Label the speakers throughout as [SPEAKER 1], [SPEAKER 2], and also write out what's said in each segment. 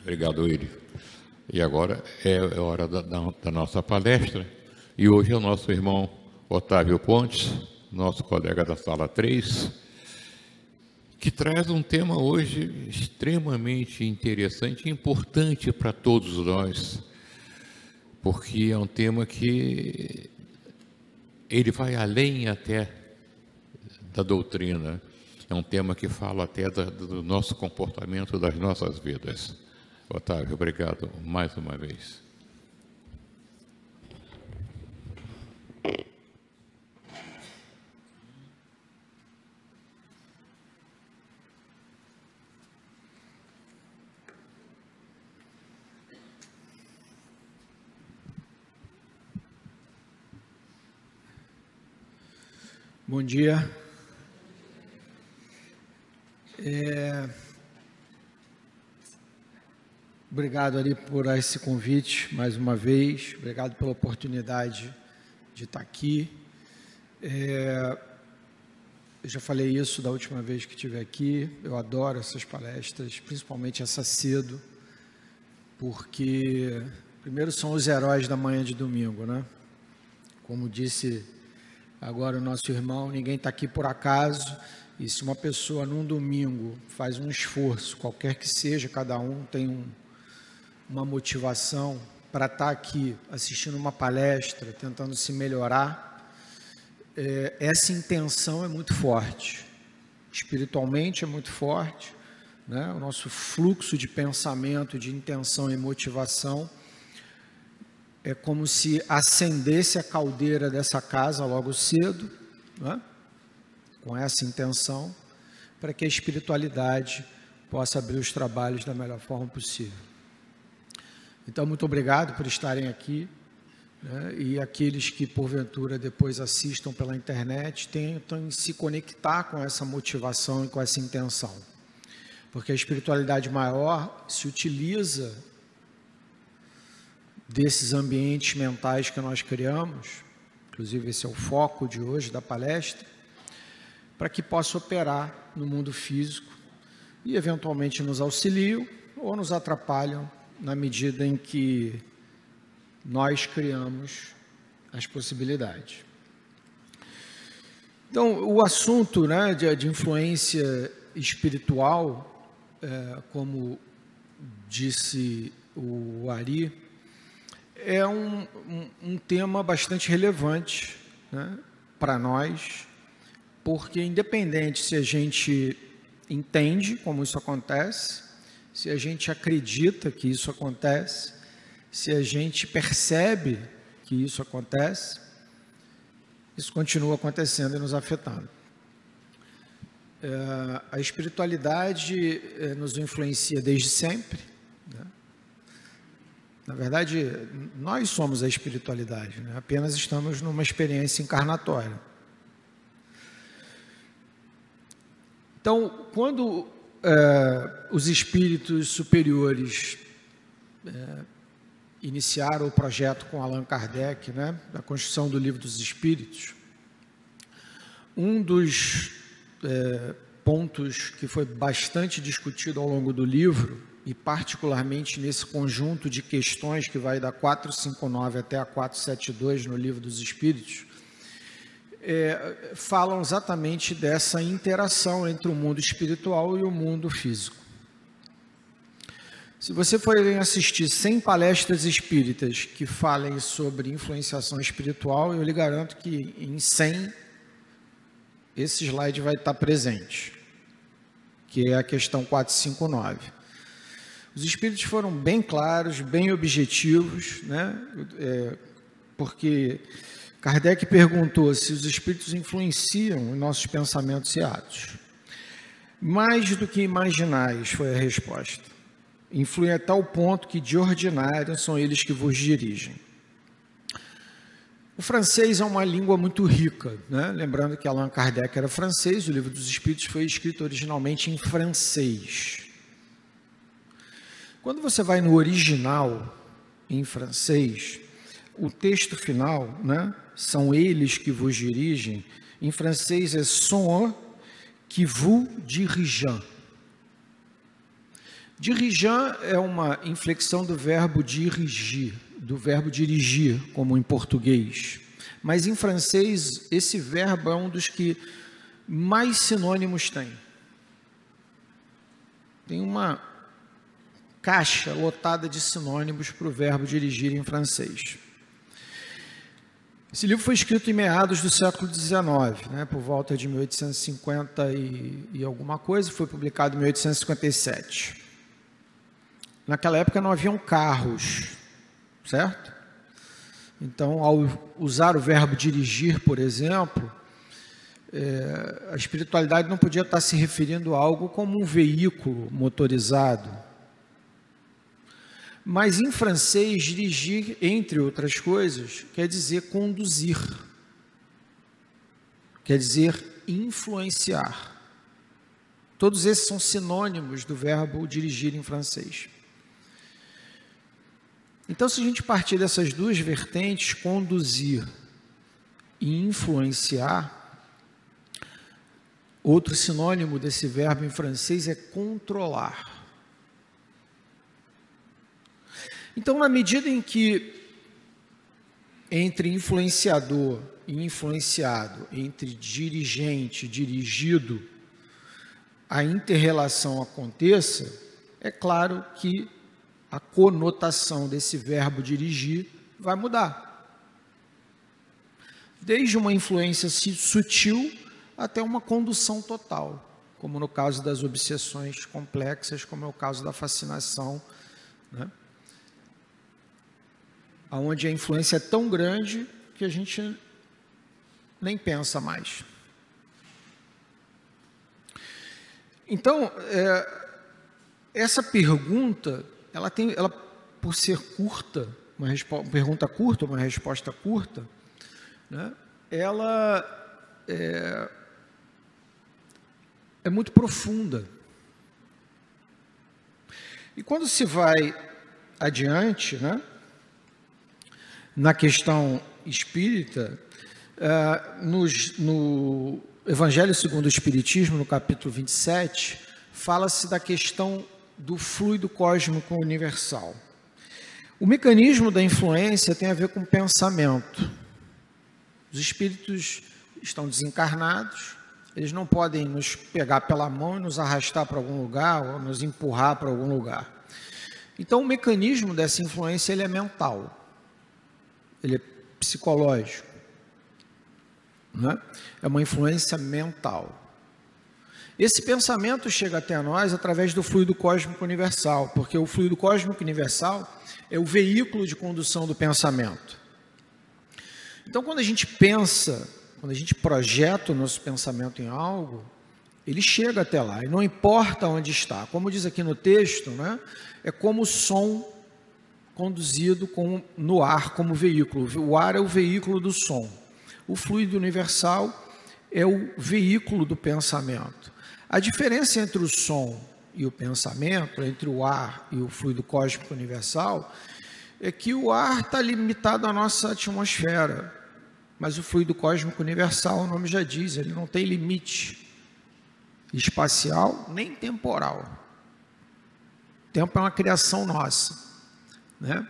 [SPEAKER 1] Obrigado, Willi. E agora é hora da nossa palestra. E hoje é o nosso irmão Otávio Pontes, nosso colega da sala 3, que traz um tema hoje extremamente interessante e importante para todos nós, porque é um tema que ele vai além até da doutrina. É um tema que fala até do nosso comportamento, das nossas vidas. Otávio, obrigado mais uma vez.
[SPEAKER 2] Bom dia. Obrigado ali por esse convite, mais uma vez. Obrigado pela oportunidade de estar aqui. Eu já falei isso da última vez que estive aqui. Eu adoro essas palestras, principalmente essa cedo, porque, primeiro, são os heróis da manhã de domingo, né? Como disse agora o nosso irmão, ninguém está aqui por acaso. E se uma pessoa, num domingo, faz um esforço, qualquer que seja, cada um tem uma motivação para estar aqui assistindo uma palestra, tentando se melhorar, essa intenção é muito forte, espiritualmente é muito forte, né? O nosso fluxo de pensamento, de intenção e motivação é como se acendesse a caldeira dessa casa logo cedo, né? Com essa intenção, para que a espiritualidade possa abrir os trabalhos da melhor forma possível. Então, muito obrigado por estarem aqui, né? E aqueles que, porventura, depois assistam pela internet, tentam se conectar com essa motivação e com essa intenção. Porque a espiritualidade maior se utiliza desses ambientes mentais que nós criamos, inclusive esse é o foco de hoje da palestra, para que possa operar no mundo físico e, eventualmente, nos auxiliam ou nos atrapalham na medida em que nós criamos as possibilidades. Então, o assunto, né, de influência espiritual, como disse o Ari, é um tema bastante relevante, né, para nós, porque independente se a gente entende como isso acontece, se a gente acredita que isso acontece, se a gente percebe que isso acontece, isso continua acontecendo e nos afetando. A espiritualidade nos influencia desde sempre, né? Na verdade, nós somos a espiritualidade, né? Apenas estamos numa experiência encarnatória. Então, quando os espíritos superiores iniciaram o projeto com Allan Kardec, né, da construção do Livro dos Espíritos, um dos pontos que foi bastante discutido ao longo do livro, e particularmente nesse conjunto de questões que vai da 459 até a 472 no Livro dos Espíritos, falam exatamente dessa interação entre o mundo espiritual e o mundo físico. Se você for assistir 100 palestras espíritas que falem sobre influenciação espiritual, eu lhe garanto que em 100 esse slide vai estar presente, que é a questão 459. Os espíritos foram bem claros, bem objetivos, né? Porque Kardec perguntou se os espíritos influenciam em nossos pensamentos e atos. Mais do que imaginais, foi a resposta. Influem a tal ponto que, de ordinário, são eles que vos dirigem. O francês é uma língua muito rica, né? Lembrando que Allan Kardec era francês, o Livro dos Espíritos foi escrito originalmente em francês. Quando você vai no original, em francês, o texto final, né, são eles que vos dirigem, em francês é sont eux qui vous dirigent. Dirigeant é uma inflexão do verbo dirigir, do verbo dirigir, como em português. Mas em francês, esse verbo é um dos que mais sinônimos tem. Tem uma caixa lotada de sinônimos para o verbo dirigir em francês. Esse livro foi escrito em meados do século XIX, né, por volta de 1850 e alguma coisa, foi publicado em 1857. Naquela época não haviam carros, certo? Então, ao usar o verbo dirigir, por exemplo, a espiritualidade não podia estar se referindo a algo como um veículo motorizado. Mas em francês, dirigir, entre outras coisas, quer dizer conduzir, quer dizer influenciar. Todos esses são sinônimos do verbo dirigir em francês. Então, se a gente partir dessas duas vertentes, conduzir e influenciar, outro sinônimo desse verbo em francês é controlar. Então, na medida em que entre influenciador e influenciado, entre dirigente e dirigido, a inter-relação aconteça, é claro que a conotação desse verbo dirigir vai mudar. Desde uma influência sutil até uma condução total, como no caso das obsessões complexas, como é o caso da fascinação, né? Onde a influência é tão grande que a gente nem pensa mais. Então, essa pergunta, ela por ser curta, uma pergunta curta, uma resposta curta, né, ela é muito profunda. E quando se vai adiante, né, na questão espírita, no Evangelho segundo o Espiritismo, no capítulo 27, fala-se da questão do fluido cósmico universal. O mecanismo da influência tem a ver com pensamento. Os espíritos estão desencarnados, eles não podem nos pegar pela mão e nos arrastar para algum lugar ou nos empurrar para algum lugar. Então, o mecanismo dessa influência ele é mental. Ele é psicológico, né? É uma influência mental. Esse pensamento chega até nós através do fluido cósmico universal, porque o fluido cósmico universal é o veículo de condução do pensamento. Então, quando a gente pensa, quando a gente projeta o nosso pensamento em algo, ele chega até lá, e não importa onde está. Como diz aqui no texto, né? É como o som conduzido no ar como veículo. O ar é o veículo do som. O fluido universal é o veículo do pensamento. A diferença entre o som e o pensamento, entre o ar e o fluido cósmico universal, é que o ar está limitado à nossa atmosfera, mas o fluido cósmico universal, o nome já diz, ele não tem limite espacial nem temporal. O tempo é uma criação nossa, né?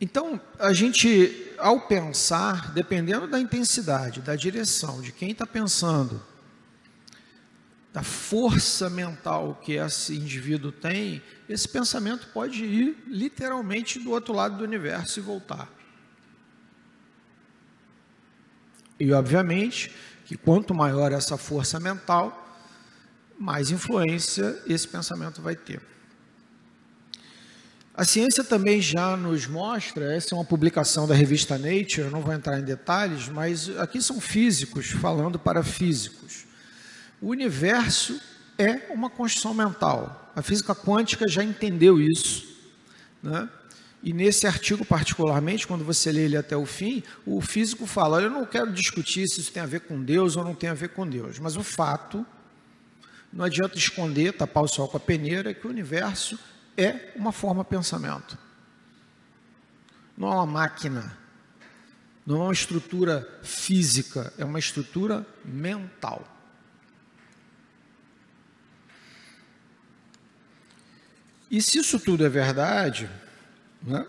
[SPEAKER 2] Então, a gente, ao pensar, dependendo da intensidade, da direção, de quem está pensando, da força mental que esse indivíduo tem, esse pensamento pode ir literalmente do outro lado do universo e voltar. E, obviamente, que quanto maior essa força mental, mais influência esse pensamento vai ter. A ciência também já nos mostra, essa é uma publicação da revista Nature, eu não vou entrar em detalhes, mas aqui são físicos falando para físicos. O universo é uma construção mental. A física quântica já entendeu isso, né? E nesse artigo particularmente, quando você lê ele até o fim, o físico fala, olha, eu não quero discutir se isso tem a ver com Deus ou não tem a ver com Deus, mas o fato, não adianta esconder, tapar o sol com a peneira, é que o universo é uma forma de pensamento. Não é uma máquina, não é uma estrutura física, é uma estrutura mental. E se isso tudo é verdade, né,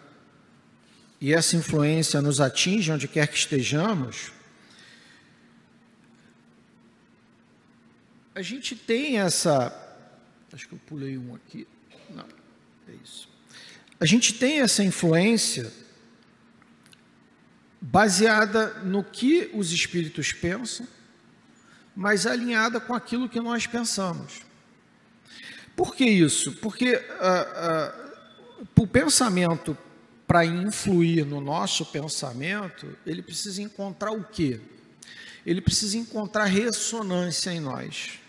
[SPEAKER 2] e essa influência nos atinge onde quer que estejamos, a gente tem essa... Acho que eu pulei um aqui. Não, é isso. A gente tem essa influência baseada no que os espíritos pensam, mas alinhada com aquilo que nós pensamos. Por que isso? Porque o pensamento, para influir no nosso pensamento, ele precisa encontrar o quê? Ele precisa encontrar ressonância em nós.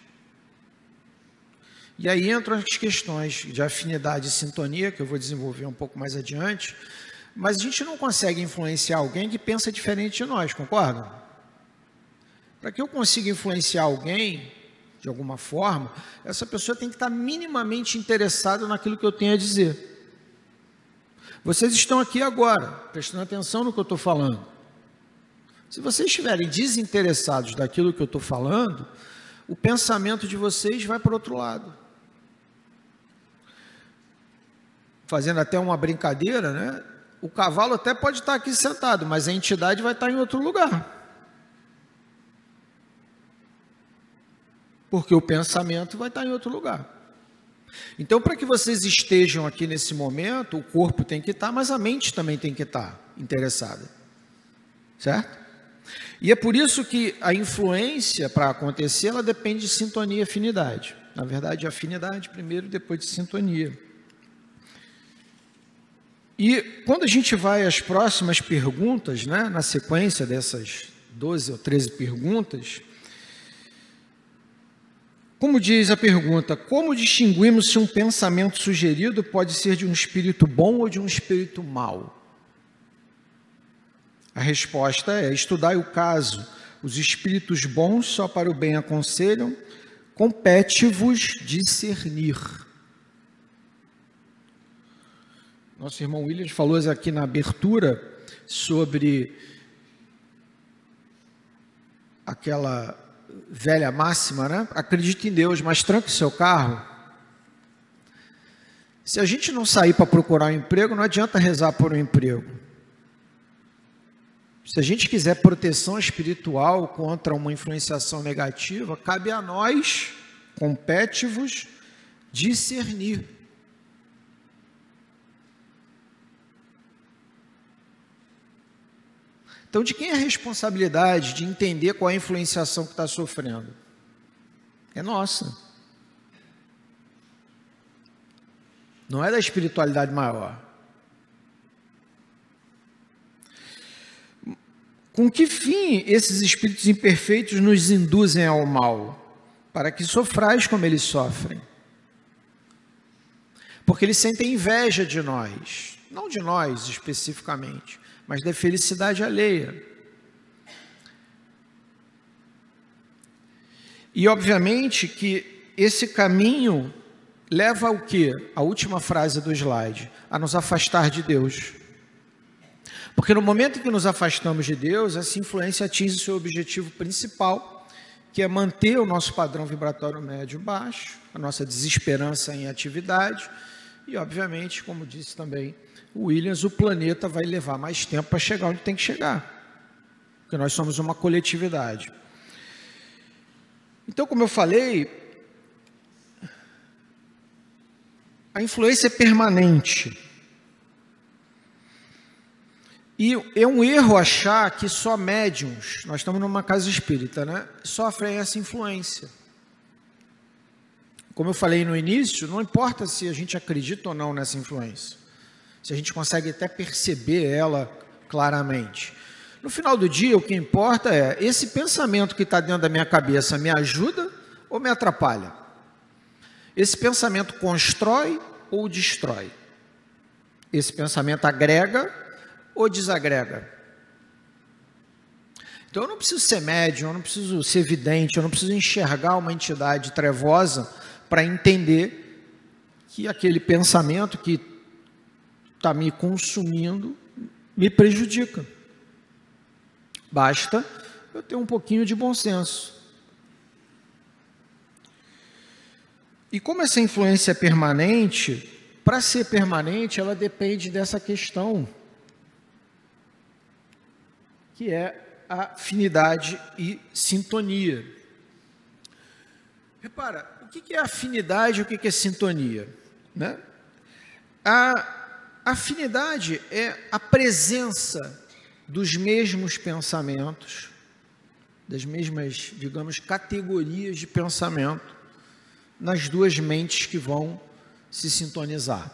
[SPEAKER 2] E aí entram as questões de afinidade e sintonia, que eu vou desenvolver um pouco mais adiante, mas a gente não consegue influenciar alguém que pensa diferente de nós, concorda? Para que eu consiga influenciar alguém, de alguma forma, essa pessoa tem que estar minimamente interessada naquilo que eu tenho a dizer. Vocês estão aqui agora, prestando atenção no que eu estou falando. Se vocês estiverem desinteressados daquilo que eu estou falando, o pensamento de vocês vai para o outro lado. Fazendo até uma brincadeira, né? O cavalo até pode estar aqui sentado, mas a entidade vai estar em outro lugar. Porque o pensamento vai estar em outro lugar. Então, para que vocês estejam aqui nesse momento, o corpo tem que estar, mas a mente também tem que estar interessada. Certo? E é por isso que a influência, para acontecer, ela depende de sintonia e afinidade. Na verdade, afinidade primeiro, depois de sintonia. E quando a gente vai às próximas perguntas, né, na sequência dessas 12 ou 13 perguntas, como diz a pergunta, como distinguimos se um pensamento sugerido pode ser de um espírito bom ou de um espírito mau? A resposta é: estudai o caso. Os espíritos bons só para o bem aconselham, compete-vos discernir. Nosso irmão Williams falou aqui na abertura sobre aquela velha máxima, né? Acredite em Deus, mas tranque o seu carro. Se a gente não sair para procurar um emprego, não adianta rezar por um emprego. Se a gente quiser proteção espiritual contra uma influenciação negativa, cabe a nós, compete-vos, discernir. Então, de quem é a responsabilidade de entender qual é a influenciação que está sofrendo? É nossa. Não é da espiritualidade maior. Com que fim esses espíritos imperfeitos nos induzem ao mal? Para que sofrais como eles sofrem. Porque eles sentem inveja de nós, não de nós especificamente, mas da felicidade alheia. E obviamente que esse caminho leva ao quê? A última frase do slide, a nos afastar de Deus. Porque no momento em que nos afastamos de Deus, essa influência atinge o seu objetivo principal, que é manter o nosso padrão vibratório médio baixo, a nossa desesperança em atividade, e obviamente, como disse também o Williams, o planeta vai levar mais tempo para chegar onde tem que chegar, porque nós somos uma coletividade. Então, como eu falei, a influência é permanente. E é um erro achar que só médiuns, nós estamos numa casa espírita, né, sofrem essa influência. Como eu falei no início, não importa se a gente acredita ou não nessa influência, se a gente consegue até perceber ela claramente. No final do dia, o que importa é, esse pensamento que está dentro da minha cabeça me ajuda ou me atrapalha? Esse pensamento constrói ou destrói? Esse pensamento agrega ou desagrega? Então eu não preciso ser médium, eu não preciso ser vidente, eu não preciso enxergar uma entidade trevosa para entender que aquele pensamento que está me consumindo me prejudica. Basta eu ter um pouquinho de bom senso. E como essa influência é permanente, para ser permanente, ela depende dessa questão, que é a afinidade e sintonia. Repara, o que é afinidade e o que é sintonia, né? A afinidade é a presença dos mesmos pensamentos, das mesmas, digamos, categorias de pensamento nas duas mentes que vão se sintonizar.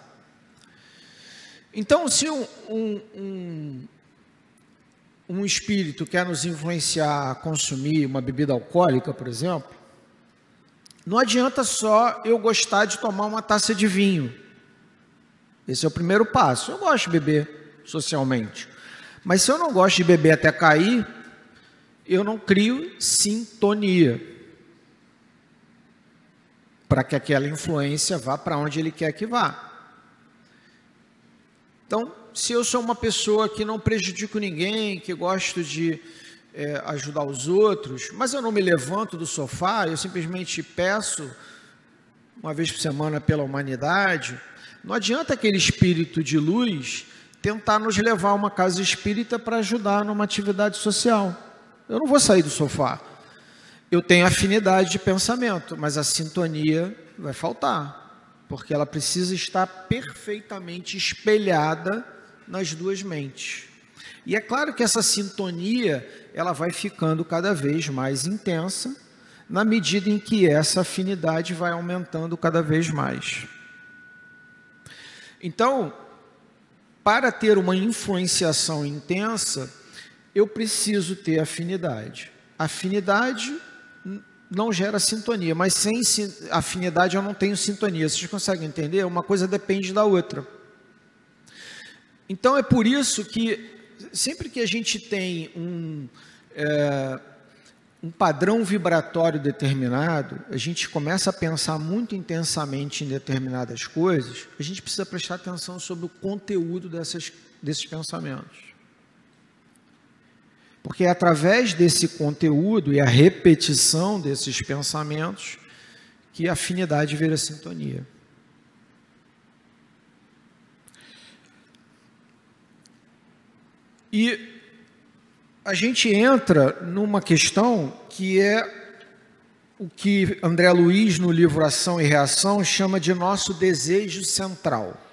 [SPEAKER 2] Então, se um espírito quer nos influenciar a consumir uma bebida alcoólica, por exemplo, não adianta só eu gostar de tomar uma taça de vinho. Esse é o primeiro passo. Eu gosto de beber socialmente. Mas se eu não gosto de beber até cair, eu não crio sintonia para que aquela influência vá para onde ele quer que vá. Então, se eu sou uma pessoa que não prejudico ninguém, que gosto de ajudar os outros, mas eu não me levanto do sofá, eu simplesmente peço uma vez por semana pela humanidade, não adianta aquele espírito de luz tentar nos levar a uma casa espírita para ajudar numa atividade social. Eu não vou sair do sofá. Eu tenho afinidade de pensamento, mas a sintonia vai faltar, porque ela precisa estar perfeitamente espelhada nas duas mentes. E é claro que essa sintonia, ela vai ficando cada vez mais intensa, na medida em que essa afinidade vai aumentando cada vez mais. Então, para ter uma influenciação intensa, eu preciso ter afinidade. Afinidade não gera sintonia, mas sem afinidade eu não tenho sintonia. Vocês conseguem entender? Uma coisa depende da outra. Então é por isso que sempre que a gente tem um padrão vibratório determinado, a gente começa a pensar muito intensamente em determinadas coisas, a gente precisa prestar atenção sobre o conteúdo desses pensamentos. Porque é através desse conteúdo e a repetição desses pensamentos que a afinidade vira sintonia. E a gente entra numa questão que é o que André Luiz, no livro Ação e Reação, chama de nosso desejo central.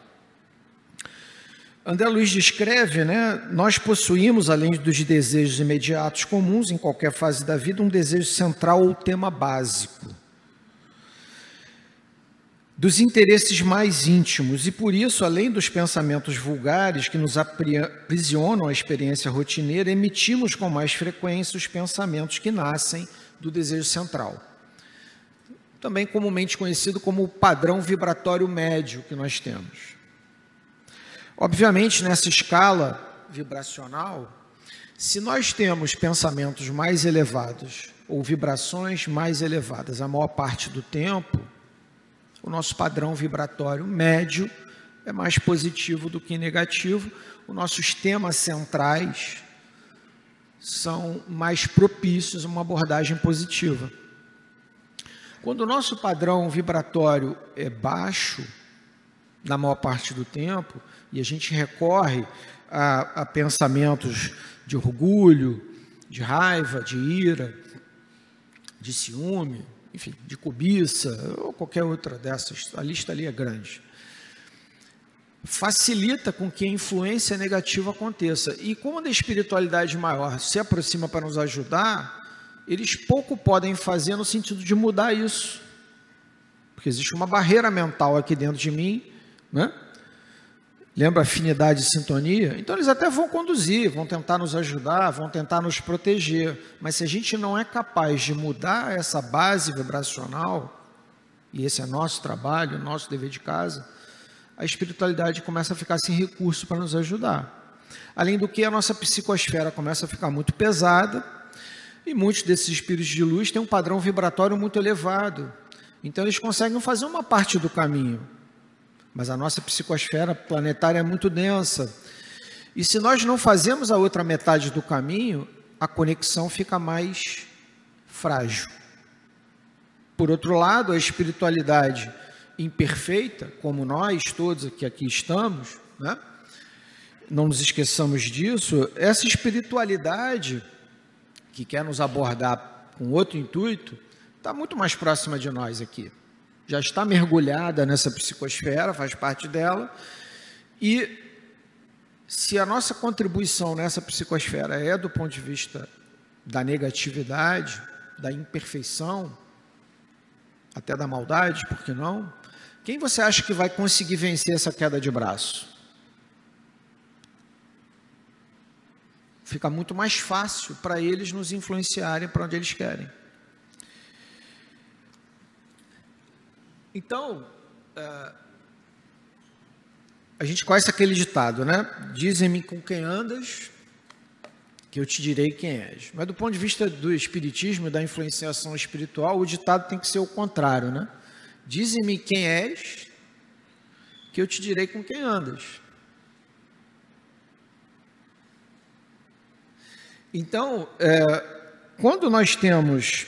[SPEAKER 2] André Luiz descreve, nós possuímos, além dos desejos imediatos comuns em qualquer fase da vida, um desejo central ou tema básico dos interesses mais íntimos, e por isso, além dos pensamentos vulgares que nos aprisionam a experiência rotineira, emitimos com mais frequência os pensamentos que nascem do desejo central, também comumente conhecido como o padrão vibratório médio que nós temos. Obviamente, nessa escala vibracional, se nós temos pensamentos mais elevados ou vibrações mais elevadas a maior parte do tempo, o nosso padrão vibratório médio é mais positivo do que negativo. Os nossos temas centrais são mais propícios a uma abordagem positiva. Quando o nosso padrão vibratório é baixo, na maior parte do tempo, e a gente recorre a pensamentos de orgulho, de raiva, de ira, de ciúme, enfim, de cobiça, ou qualquer outra dessas, a lista ali é grande, facilita com que a influência negativa aconteça. E quando a espiritualidade maior se aproxima para nos ajudar, eles pouco podem fazer no sentido de mudar isso, porque existe uma barreira mental aqui dentro de mim, Lembra afinidade e sintonia? Então eles até vão conduzir, vão tentar nos ajudar, vão tentar nos proteger, mas se a gente não é capaz de mudar essa base vibracional, e esse é nosso trabalho, nosso dever de casa, a espiritualidade começa a ficar sem recurso para nos ajudar. Além do que, a nossa psicosfera começa a ficar muito pesada, e muitos desses espíritos de luz têm um padrão vibratório muito elevado, então eles conseguem fazer uma parte do caminho, mas a nossa psicosfera planetária é muito densa. E se nós não fazemos a outra metade do caminho, a conexão fica mais frágil. Por outro lado, a espiritualidade imperfeita, como nós todos que aqui estamos, né? Não nos esqueçamos disso. Essa espiritualidade que quer nos abordar com outro intuito está muito mais próxima de nós aqui. Já está mergulhada nessa psicosfera, faz parte dela, e se a nossa contribuição nessa psicosfera é do ponto de vista da negatividade, da imperfeição, até da maldade, por que não? Quem você acha que vai conseguir vencer essa queda de braço? Fica muito mais fácil para eles nos influenciarem para onde eles querem. Então, a gente conhece aquele ditado, né? Dizem-me com quem andas, que eu te direi quem és. Mas do ponto de vista do espiritismo e da influenciação espiritual, o ditado tem que ser o contrário, né? Dizem-me quem és, que eu te direi com quem andas. Então, quando nós temos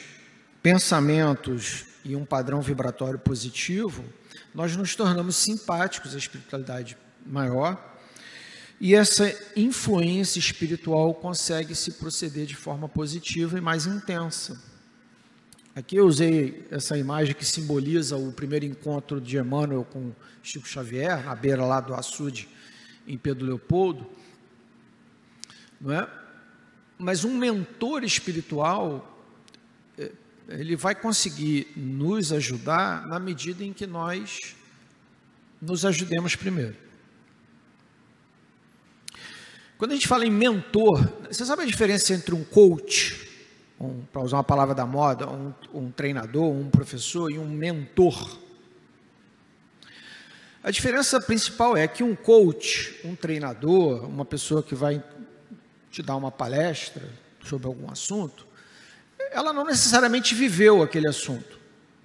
[SPEAKER 2] pensamentos e um padrão vibratório positivo, nós nos tornamos simpáticos à espiritualidade maior, e essa influência espiritual consegue se proceder de forma positiva e mais intensa. Aqui eu usei essa imagem que simboliza o primeiro encontro de Emmanuel com Chico Xavier, na beira lá do açude, em Pedro Leopoldo, não é? Mas um mentor espiritual, ele vai conseguir nos ajudar na medida em que nós nos ajudemos primeiro. Quando a gente fala em mentor, você sabe a diferença entre um coach, para usar uma palavra da moda, um treinador, um professor e um mentor? A diferença principal é que um coach, um treinador, uma pessoa que vai te dar uma palestra sobre algum assunto, ela não necessariamente viveu aquele assunto.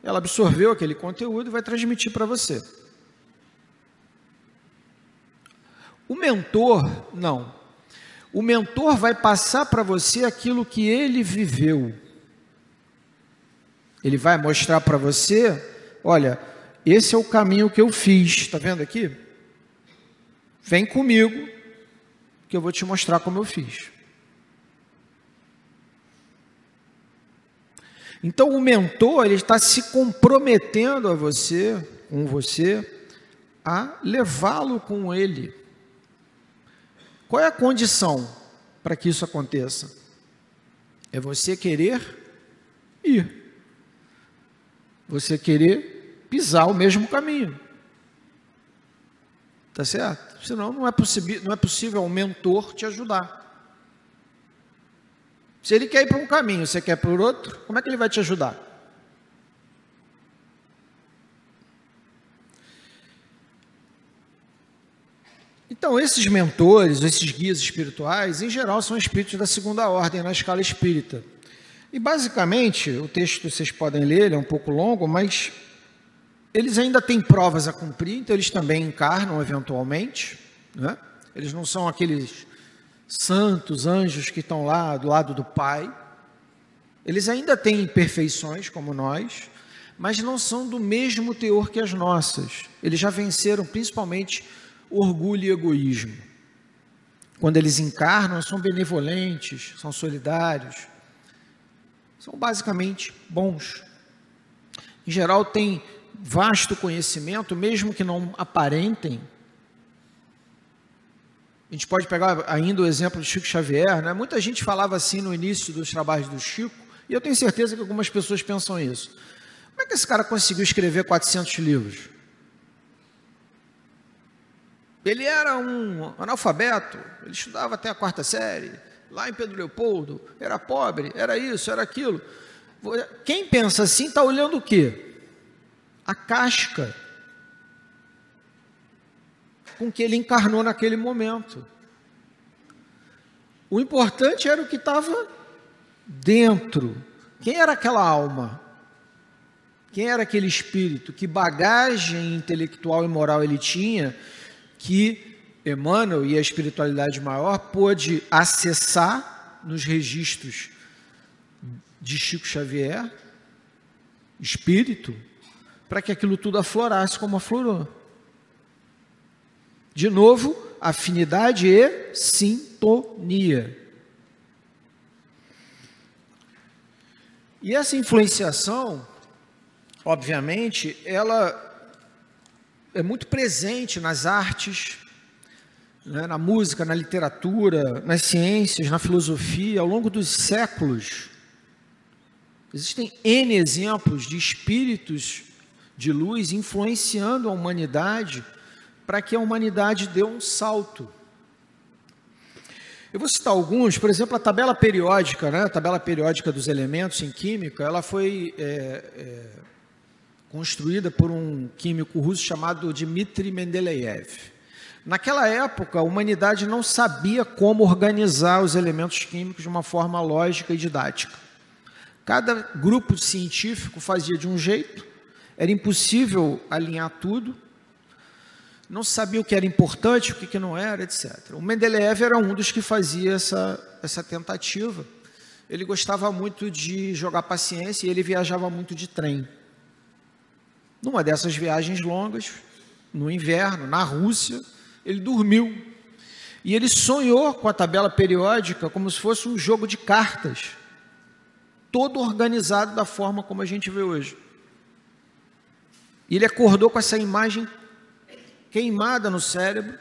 [SPEAKER 2] Ela absorveu aquele conteúdo e vai transmitir para você. O mentor, não. O mentor vai passar para você aquilo que ele viveu. Ele vai mostrar para você, olha, esse é o caminho que eu fiz, está vendo aqui? Vem comigo, que eu vou te mostrar como eu fiz. Então o mentor, ele está se comprometendo com você, a levá-lo com ele. Qual é a condição para que isso aconteça? É você querer ir. Você querer pisar o mesmo caminho. Tá certo? Senão não é possível um mentor te ajudar. Se ele quer ir para um caminho, você quer por outro, como é que ele vai te ajudar? Então, esses mentores, esses guias espirituais, em geral, são espíritos da segunda ordem na escala espírita. E, basicamente, o texto vocês podem ler, ele é um pouco longo, mas eles ainda têm provas a cumprir, então eles também encarnam eventualmente, né? Eles não são aqueles santos, anjos que estão lá do lado do Pai. Eles ainda têm imperfeições como nós, mas não são do mesmo teor que as nossas. Eles já venceram principalmente orgulho e egoísmo. Quando eles encarnam, são benevolentes, são solidários, são basicamente bons. Em geral, têm vasto conhecimento, mesmo que não aparentem. A gente pode pegar ainda o exemplo de Chico Xavier, né? Muita gente falava assim no início dos trabalhos do Chico, e eu tenho certeza que algumas pessoas pensam isso. Como é que esse cara conseguiu escrever 400 livros? Ele era um analfabeto, ele estudava até a 4ª série, lá em Pedro Leopoldo, era pobre, era isso, era aquilo. Quem pensa assim está olhando o quê? A casca com que ele encarnou naquele momento. O importante era o que estava dentro. Quem era aquela alma? Quem era aquele espírito? Que bagagem intelectual e moral ele tinha, que Emmanuel e a espiritualidade maior pôde acessar nos registros de Chico Xavier, espírito, para que aquilo tudo aflorasse como aflorou. De novo, afinidade e sintonia. E essa influenciação, obviamente, ela é muito presente nas artes, né, na música, na literatura, nas ciências, na filosofia, ao longo dos séculos. Existem N exemplos de espíritos de luz influenciando a humanidade para que a humanidade dê um salto. Eu vou citar alguns, por exemplo, a tabela periódica, né? A tabela periódica dos elementos em química, ela foi construída por um químico russo chamado Dmitry Mendeleev. Naquela época, a humanidade não sabia como organizar os elementos químicos de uma forma lógica e didática. Cada grupo científico fazia de um jeito, era impossível alinhar tudo, não sabia o que era importante, o que não era, etc. O Mendeleev era um dos que fazia essa tentativa. Ele gostava muito de jogar paciência e ele viajava muito de trem. Numa dessas viagens longas, no inverno, na Rússia, ele dormiu. E ele sonhou com a tabela periódica como se fosse um jogo de cartas, todo organizado da forma como a gente vê hoje. E ele acordou com essa imagem queimada no cérebro,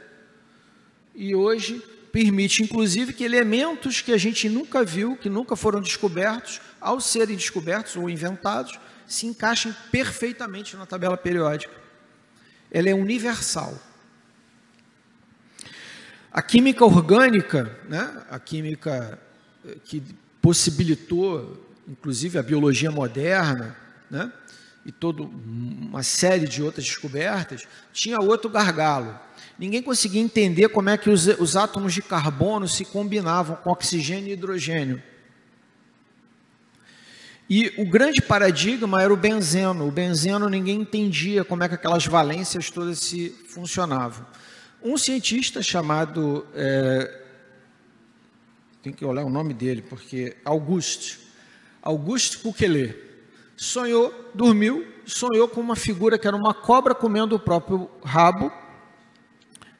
[SPEAKER 2] e hoje permite, inclusive, que elementos que a gente nunca viu, que nunca foram descobertos, ao serem descobertos ou inventados, se encaixem perfeitamente na tabela periódica. Ela é universal. A química orgânica, né, a química que possibilitou, inclusive, a biologia moderna, né, e toda uma série de outras descobertas, tinha outro gargalo. Ninguém conseguia entender como é que os átomos de carbono se combinavam com oxigênio e hidrogênio. E o grande paradigma era o benzeno. O benzeno ninguém entendia como é que aquelas valências todas se funcionavam. Um cientista chamado, tem que olhar o nome dele, porque Auguste Kekulé, dormiu, sonhou com uma figura que era uma cobra comendo o próprio rabo,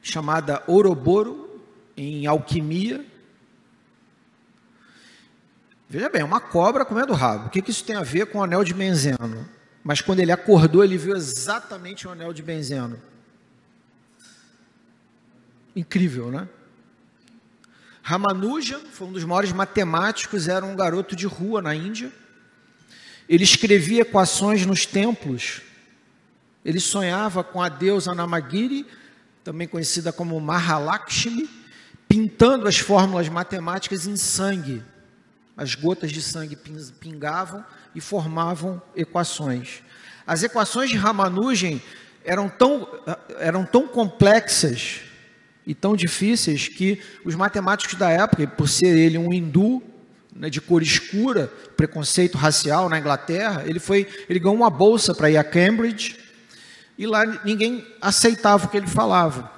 [SPEAKER 2] chamada Ouroboro, em alquimia. Veja bem, uma cobra comendo o rabo. O que isso tem a ver com o anel de benzeno? Mas quando ele acordou, ele viu exatamente o anel de benzeno. Incrível, né? Ramanujan foi um dos maiores matemáticos, era um garoto de rua na Índia. Ele escrevia equações nos templos. Ele sonhava com a deusa Namagiri, também conhecida como Mahalakshmi, pintando as fórmulas matemáticas em sangue. As gotas de sangue pingavam e formavam equações. As equações de Ramanujan eram tão complexas e tão difíceis que os matemáticos da época, por ser ele um hindu, né, de cor escura, preconceito racial na Inglaterra, ele ganhou uma bolsa para ir a Cambridge, e lá ninguém aceitava o que ele falava.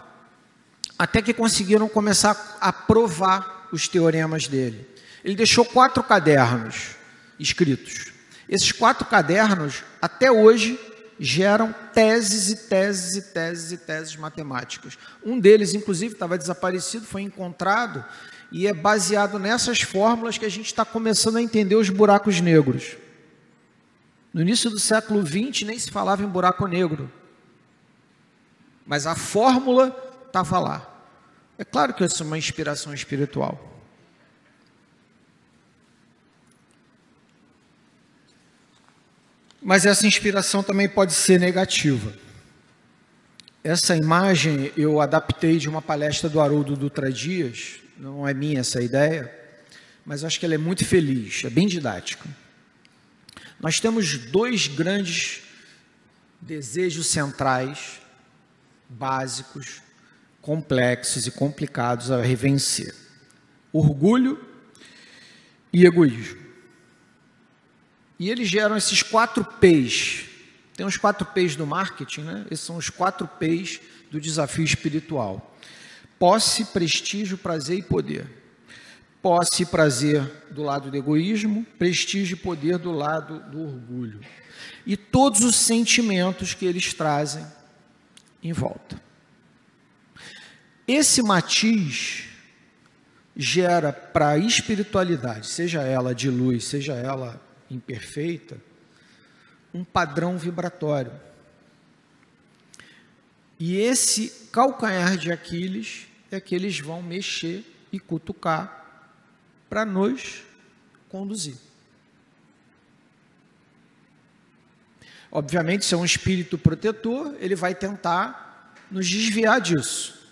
[SPEAKER 2] Até que conseguiram começar a provar os teoremas dele. Ele deixou 4 cadernos escritos. Esses 4 cadernos, até hoje, geram teses e teses e teses e teses matemáticas. Um deles, inclusive, estava desaparecido, foi encontrado, e é baseado nessas fórmulas que a gente está começando a entender os buracos negros. No início do século XX, nem se falava em buraco negro. Mas a fórmula estava lá. É claro que isso é uma inspiração espiritual. Mas essa inspiração também pode ser negativa. Essa imagem eu adaptei de uma palestra do Haroldo Dutra Dias, não é minha essa ideia, mas acho que ela é muito feliz, é bem didática. Nós temos 2 grandes desejos centrais, básicos, complexos e complicados a vencer: orgulho e egoísmo. E eles geram esses 4 P's. Tem os 4 P's do marketing, né? Esses são os 4 P's do desafio espiritual: posse, prestígio, prazer e poder. posse e prazer do lado do egoísmo, prestígio e poder do lado do orgulho. E todos os sentimentos que eles trazem em volta. Esse matiz gera para a espiritualidade, seja ela de luz, seja ela imperfeita, um padrão vibratório. E esse calcanhar de Aquiles é que eles vão mexer e cutucar para nos conduzir. Obviamente, se é um espírito protetor, ele vai tentar nos desviar disso,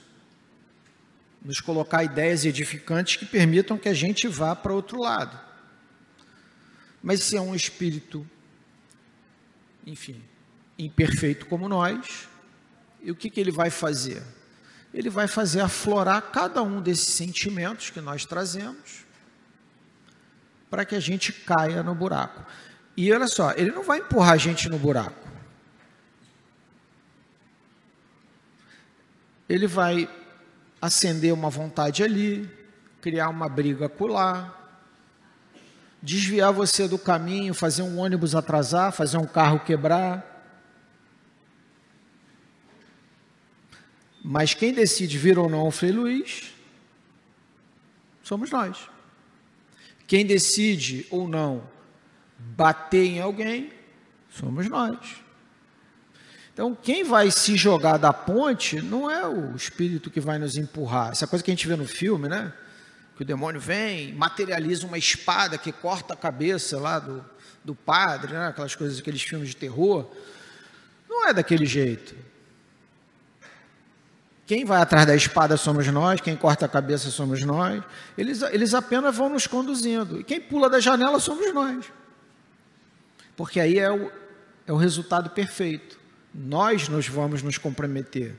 [SPEAKER 2] nos colocar ideias edificantes que permitam que a gente vá para outro lado. Mas se é um espírito, enfim, imperfeito como nós, e o que ele vai fazer? Ele vai fazer aflorar cada um desses sentimentos que nós trazemos para que a gente caia no buraco. E olha só, ele não vai empurrar a gente no buraco. Ele vai acender uma vontade ali, criar uma briga acolá, desviar você do caminho, fazer um ônibus atrasar, fazer um carro quebrar. Mas quem decide vir ou não ao Frei Luiz somos nós. Quem decide ou não bater em alguém somos nós. Então, quem vai se jogar da ponte não é o espírito que vai nos empurrar. Essa coisa que a gente vê no filme, né? Que o demônio vem, materializa uma espada que corta a cabeça lá do padre, né? Aquelas coisas, aqueles filmes de terror. Não é daquele jeito. Quem vai atrás da espada somos nós, quem corta a cabeça somos nós. Eles apenas vão nos conduzindo. E quem pula da janela somos nós. Porque aí é o resultado perfeito. Nós nos vamos nos comprometer.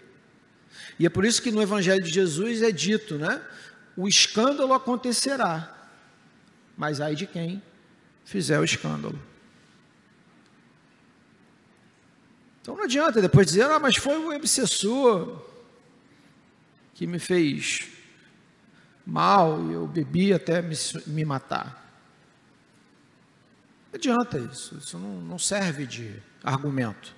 [SPEAKER 2] E é por isso que no Evangelho de Jesus é dito, né? O escândalo acontecerá, mas ai de quem fizer o escândalo. Então não adianta depois dizer, mas foi o obsessor que me fez mal e eu bebi até me matar. Não adianta isso não serve de argumento.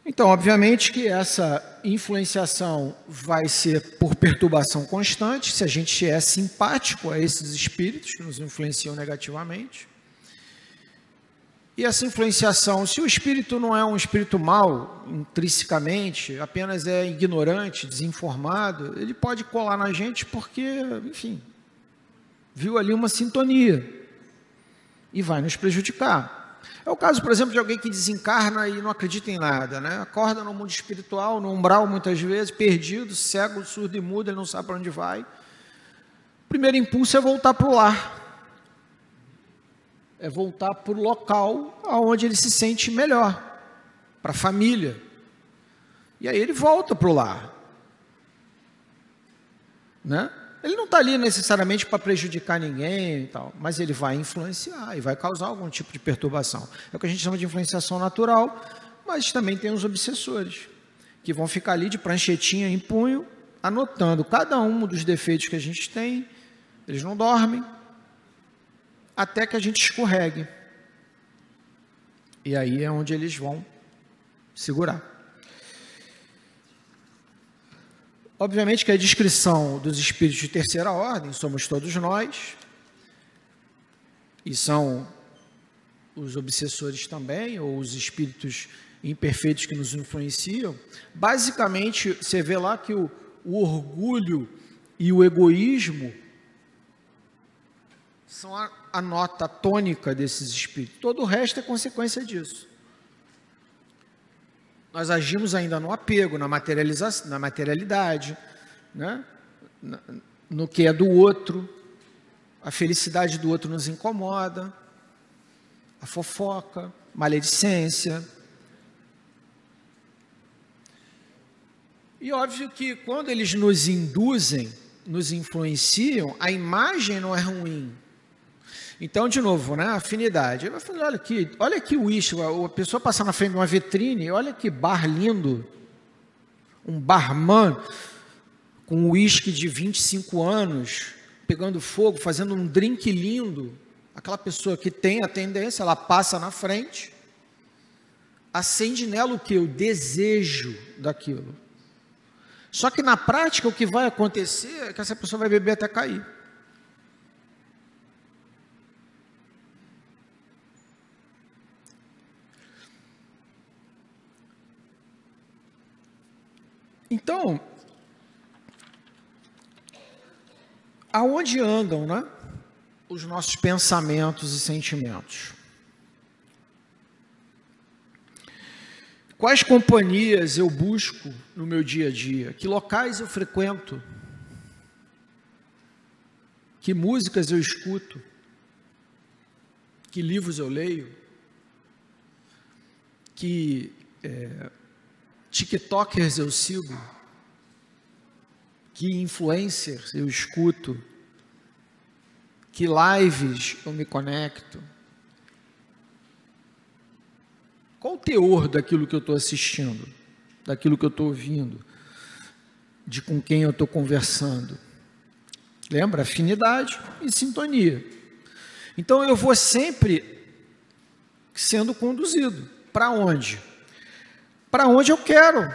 [SPEAKER 2] Então, obviamente que essa influenciação vai ser por perturbação constante, se a gente é simpático a esses espíritos que nos influenciam negativamente. E essa influenciação, se o espírito não é um espírito mau, intrinsecamente, apenas é ignorante, desinformado, ele pode colar na gente porque, enfim, viu ali uma sintonia e vai nos prejudicar. É o caso, por exemplo, de alguém que desencarna e não acredita em nada, né? Acorda no mundo espiritual, no umbral muitas vezes, perdido, cego, surdo e mudo, ele não sabe para onde vai. O primeiro impulso é voltar para o lar. É voltar para o local onde ele se sente melhor, para a família. E aí ele volta para o lar. Né? Ele não está ali necessariamente para prejudicar ninguém e tal, mas ele vai influenciar e vai causar algum tipo de perturbação. É o que a gente chama de influenciação natural, mas também tem os obsessores, que vão ficar ali de pranchetinha em punho, anotando cada um dos defeitos que a gente tem. Eles não dormem, até que a gente escorregue. E aí é onde eles vão segurar. Obviamente que a descrição dos espíritos de terceira ordem somos todos nós, e são os obsessores também, ou os espíritos imperfeitos que nos influenciam. Basicamente, você vê lá que o orgulho e o egoísmo são a nota tônica desses espíritos. Todo o resto é consequência disso. Nós agimos ainda no apego, na materialização, na materialidade, né? No que é do outro. A felicidade do outro nos incomoda, a fofoca, maledicência. E óbvio que quando eles nos induzem, nos influenciam, a imagem não é ruim. Então, de novo, né, afinidade. Eu falei, olha aqui o uísque, a pessoa passar na frente de uma vitrine, olha que bar lindo, um barman, com um uísque de 25 anos, pegando fogo, fazendo um drink lindo, aquela pessoa que tem a tendência, ela passa na frente, acende nela o que? O desejo daquilo. Só que na prática o que vai acontecer é que essa pessoa vai beber até cair. Então, aonde andam, né, os nossos pensamentos e sentimentos? Quais companhias eu busco no meu dia a dia? Que locais eu frequento? Que músicas eu escuto? Que livros eu leio? Que TikTokers eu sigo? Que influencers eu escuto? Que lives eu me conecto? Qual o teor daquilo que eu estou assistindo? Daquilo que eu estou ouvindo? De com quem eu estou conversando? Lembra? Afinidade e sintonia. Então eu vou sempre sendo conduzido. Para onde? Para onde eu quero.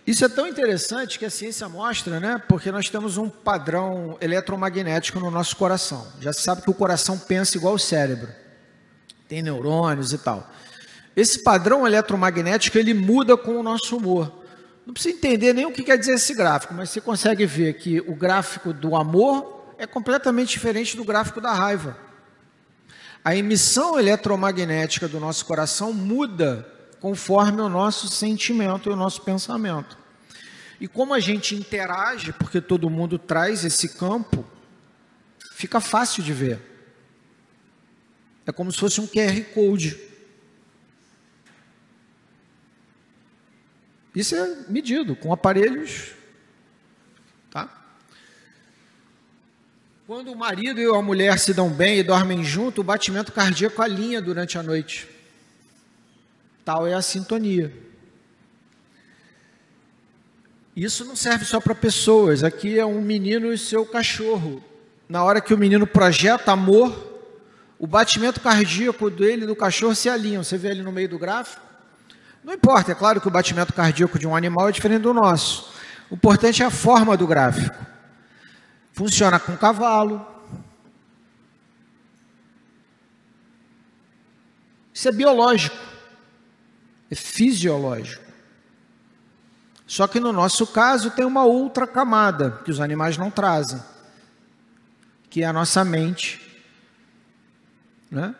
[SPEAKER 2] Isso é tão interessante que a ciência mostra, né? Porque nós temos um padrão eletromagnético no nosso coração. Já se sabe que o coração pensa igual o cérebro. Tem neurônios e tal. Esse padrão eletromagnético, ele muda com o nosso humor. Não precisa entender nem o que quer dizer esse gráfico, mas você consegue ver que o gráfico do amor é completamente diferente do gráfico da raiva. A emissão eletromagnética do nosso coração muda conforme o nosso sentimento e o nosso pensamento. E como a gente interage, porque todo mundo traz esse campo, fica fácil de ver. É como se fosse um QR Code. Isso é medido com aparelhos, tá? Quando o marido e a mulher se dão bem e dormem junto, o batimento cardíaco alinha durante a noite. Tal é a sintonia. Isso não serve só para pessoas. Aqui é um menino e seu cachorro. Na hora que o menino projeta amor, o batimento cardíaco dele e do cachorro se alinham. Você vê ali no meio do gráfico? Não importa, é claro que o batimento cardíaco de um animal é diferente do nosso. O importante é a forma do gráfico. Funciona com cavalo. Isso é biológico. É fisiológico. Só que no nosso caso tem uma outra camada que os animais não trazem, que é a nossa mente, né?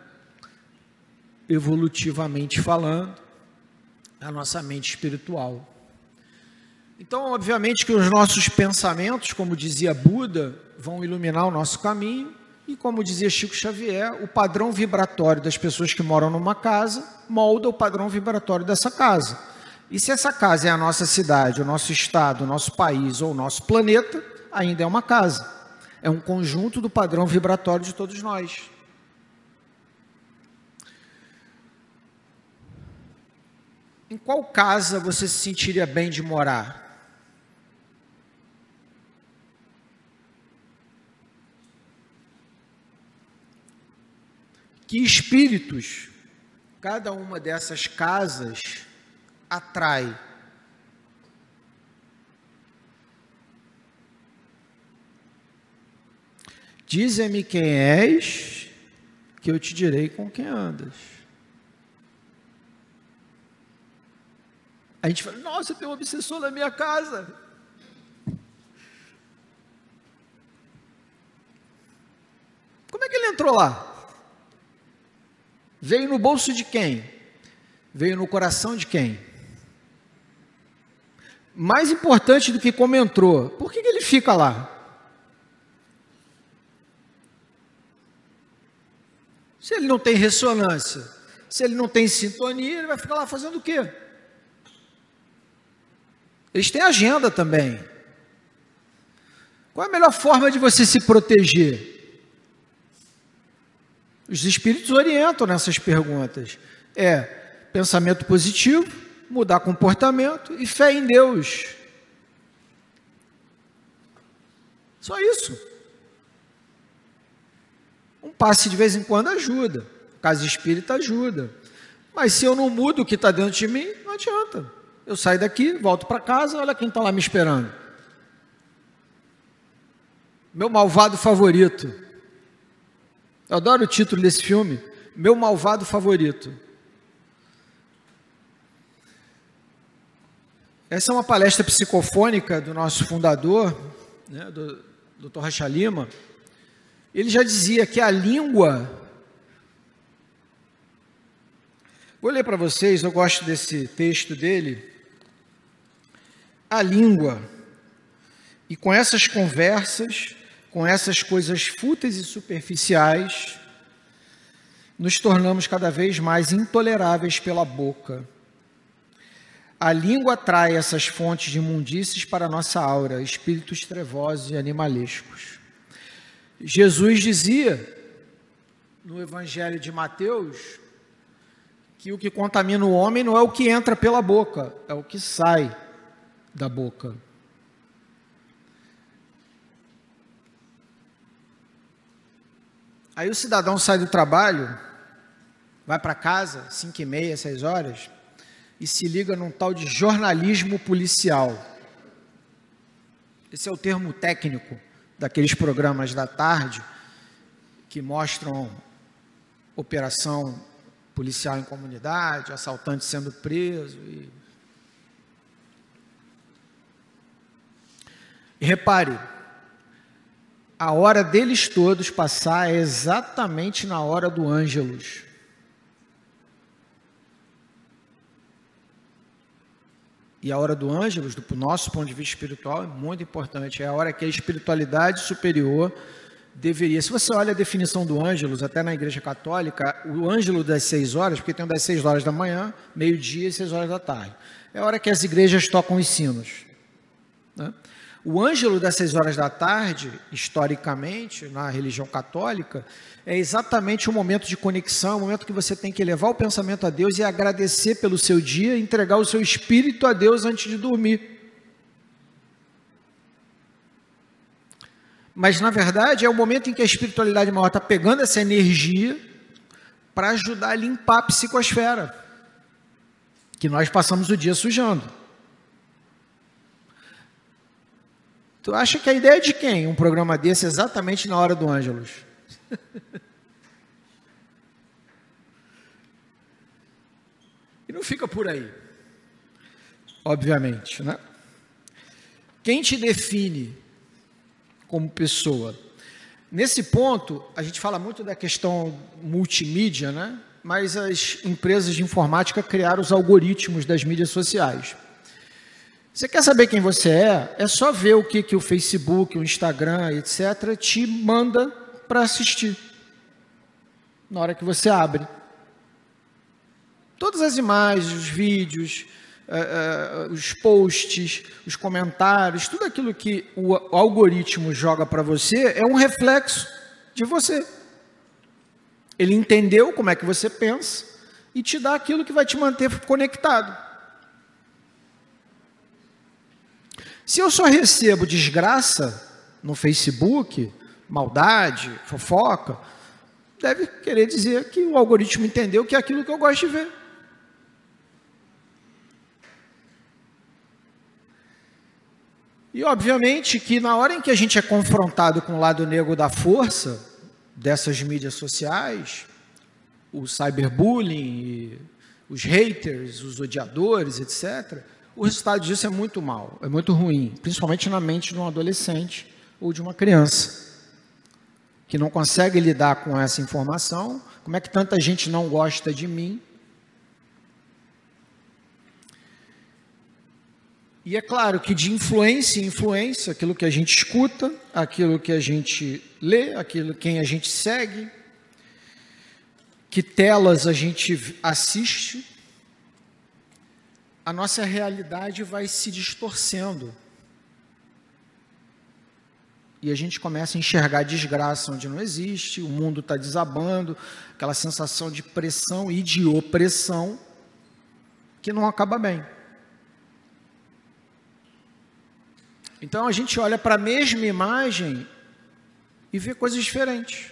[SPEAKER 2] Evolutivamente falando, a nossa mente espiritual. Então, obviamente que os nossos pensamentos, como dizia Buda, vão iluminar o nosso caminho, e como dizia Chico Xavier, o padrão vibratório das pessoas que moram numa casa molda o padrão vibratório dessa casa. E se essa casa é a nossa cidade, o nosso estado, o nosso país ou o nosso planeta, ainda é uma casa. É um conjunto do padrão vibratório de todos nós. Em qual casa você se sentiria bem de morar? Que espíritos cada uma dessas casas atrai? Dize-me quem és, que eu te direi com quem andas. A gente fala, nossa, tem um obsessor na minha casa. Como é que ele entrou lá? Veio no bolso de quem? Veio no coração de quem? Mais importante do que como entrou, por que ele fica lá? Se ele não tem ressonância, se ele não tem sintonia, ele vai ficar lá fazendo o quê? Eles têm agenda também. Qual é a melhor forma de você se proteger? Os espíritos orientam nessas perguntas. É pensamento positivo, mudar comportamento e fé em Deus. Só isso. Um passe de vez em quando ajuda. Casa espírita ajuda. Mas se eu não mudo o que está dentro de mim, não adianta. Eu saio daqui, volto para casa, olha quem está lá me esperando. Meu malvado favorito. Eu adoro o título desse filme. Meu malvado favorito. Essa é uma palestra psicofônica do nosso fundador, né, do Dr. Rocha Lima. Ele já dizia que a língua... Vou ler para vocês, eu gosto desse texto dele. A língua, e com essas conversas, com essas coisas fúteis e superficiais, nos tornamos cada vez mais intoleráveis pela boca. A língua atrai essas fontes de imundícies para a nossa aura, espíritos trevosos e animalescos. Jesus dizia, no Evangelho de Mateus, que o que contamina o homem não é o que entra pela boca, é o que sai da boca. Aí o cidadão sai do trabalho, vai para casa, 5h30, 6 horas, e se liga num tal de jornalismo policial. Esse é o termo técnico daqueles programas da tarde que mostram operação policial em comunidade, assaltante sendo preso. E repare, a hora deles todos passar é exatamente na hora do Ângelus. E a hora do Ângelus, do nosso ponto de vista espiritual, é muito importante. É a hora que a espiritualidade superior deveria... Se você olha a definição do Ângelus, até na Igreja Católica, o Ângelus das 6 horas, porque tem o das 6 horas da manhã, meio-dia e 6 horas da tarde. É a hora que as igrejas tocam os sinos, né? O Ângelo das 6 horas da tarde, historicamente, na religião católica, é exatamente o momento de conexão, o momento que você tem que elevar o pensamento a Deus e agradecer pelo seu dia, entregar o seu espírito a Deus antes de dormir. Mas, na verdade, é o momento em que a espiritualidade maior está pegando essa energia para ajudar a limpar a psicosfera, que nós passamos o dia sujando. Tu acha que a ideia é de quem? Um programa desse exatamente na hora do Ângelus. E não fica por aí. Obviamente, né? Quem te define como pessoa? Nesse ponto, a gente fala muito da questão multimídia, né? Mas as empresas de informática criaram os algoritmos das mídias sociais. Você quer saber quem você é? É só ver o que o Facebook, o Instagram, etc., te manda para assistir. Na hora que você abre. Todas as imagens, os vídeos, os posts, os comentários, tudo aquilo que o algoritmo joga para você é um reflexo de você. Ele entendeu como é que você pensa e te dá aquilo que vai te manter conectado. Se eu só recebo desgraça no Facebook, maldade, fofoca, deve querer dizer que o algoritmo entendeu que é aquilo que eu gosto de ver. E, obviamente, que na hora em que a gente é confrontado com o lado negro da força dessas mídias sociais, o cyberbullying, os haters, os odiadores, etc., o resultado disso é muito mau, é muito ruim, principalmente na mente de um adolescente ou de uma criança, que não consegue lidar com essa informação. Como é que tanta gente não gosta de mim? E é claro que de influência em influência, aquilo que a gente escuta, aquilo que a gente lê, aquilo quem a gente segue, que telas a gente assiste, a nossa realidade vai se distorcendo. E a gente começa a enxergar desgraça onde não existe, o mundo está desabando, aquela sensação de pressão e de opressão que não acaba bem. Então a gente olha para a mesma imagem e vê coisas diferentes.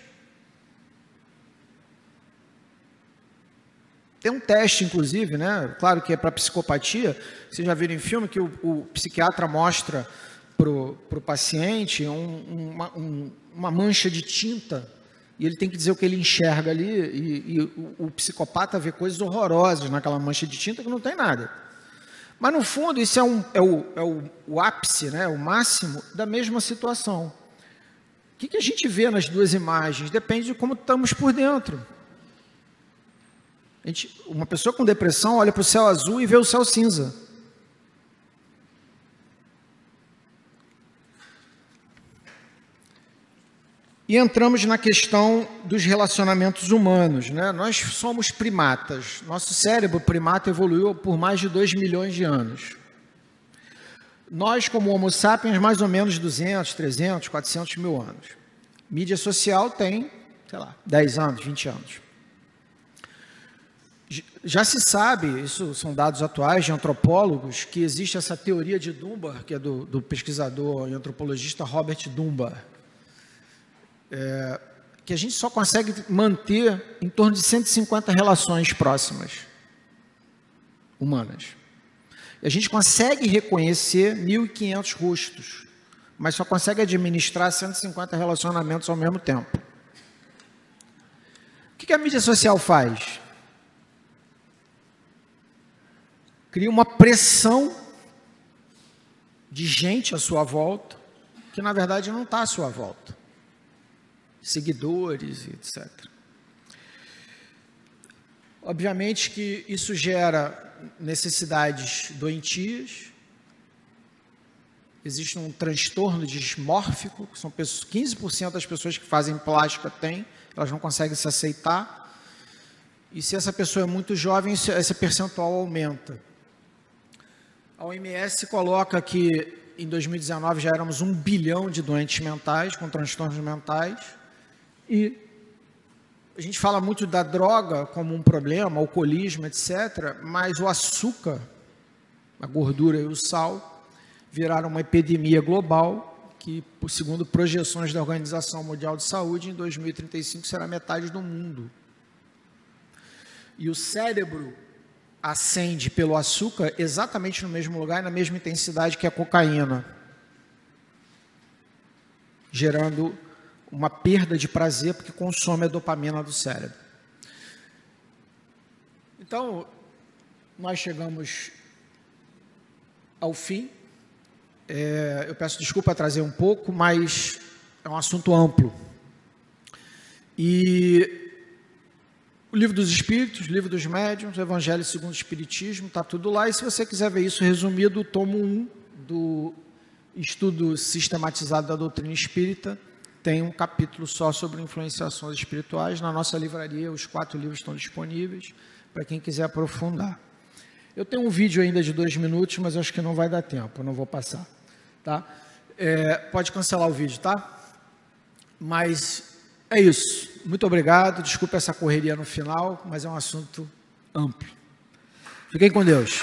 [SPEAKER 2] Tem um teste, inclusive, né? Claro que é para psicopatia. Vocês já viram em filme que o psiquiatra mostra para o paciente uma mancha de tinta e ele tem que dizer o que ele enxerga ali e o psicopata vê coisas horrorosas naquela mancha de tinta que não tem nada. Mas, no fundo, isso é o ápice, né? O máximo da mesma situação. O que a gente vê nas duas imagens? Depende de como estamos por dentro. Uma pessoa com depressão olha para o céu azul e vê o céu cinza. E entramos na questão dos relacionamentos humanos, né? Nós somos primatas. Nosso cérebro primata evoluiu por mais de 2 milhões de anos. Nós, como Homo sapiens, mais ou menos 200, 300, 400 mil anos. Mídia social tem, sei lá, 10 anos, 20 anos. Já se sabe, isso são dados atuais de antropólogos, que existe essa teoria de Dunbar, que é do pesquisador e antropologista Robert Dunbar, que a gente só consegue manter em torno de 150 relações próximas, humanas. E a gente consegue reconhecer 1.500 rostos, mas só consegue administrar 150 relacionamentos ao mesmo tempo. O que a mídia social faz? Cria uma pressão de gente à sua volta, que na verdade não está à sua volta. Seguidores, etc. Obviamente que isso gera necessidades doentias. Existe um transtorno dismórfico, que são 15% das pessoas que fazem plástica têm, elas não conseguem se aceitar. E se essa pessoa é muito jovem, esse percentual aumenta. A OMS coloca que em 2019 já éramos 1 bilhão de doentes mentais, com transtornos mentais, e a gente fala muito da droga como um problema, alcoolismo, etc., mas o açúcar, a gordura e o sal viraram uma epidemia global que, segundo projeções da Organização Mundial de Saúde, em 2035 será metade do mundo. E o cérebro acende pelo açúcar exatamente no mesmo lugar e na mesma intensidade que a cocaína, gerando uma perda de prazer porque consome a dopamina do cérebro. Então, nós chegamos ao fim. Eu peço desculpa trazer um pouco, mas é um assunto amplo. E o Livro dos Espíritos, o Livro dos Médiuns, o Evangelho segundo o Espiritismo, está tudo lá. E se você quiser ver isso resumido, o tomo 1 do Estudo Sistematizado da Doutrina Espírita tem um capítulo só sobre influenciações espirituais. Na nossa livraria, os 4 livros estão disponíveis para quem quiser aprofundar. Eu tenho um vídeo ainda de 2 minutos, mas acho que não vai dar tempo, eu não vou passar. Tá? Pode cancelar o vídeo, tá? Mas é isso. Muito obrigado. Desculpa essa correria no final, mas é um assunto amplo. Fiquem com Deus.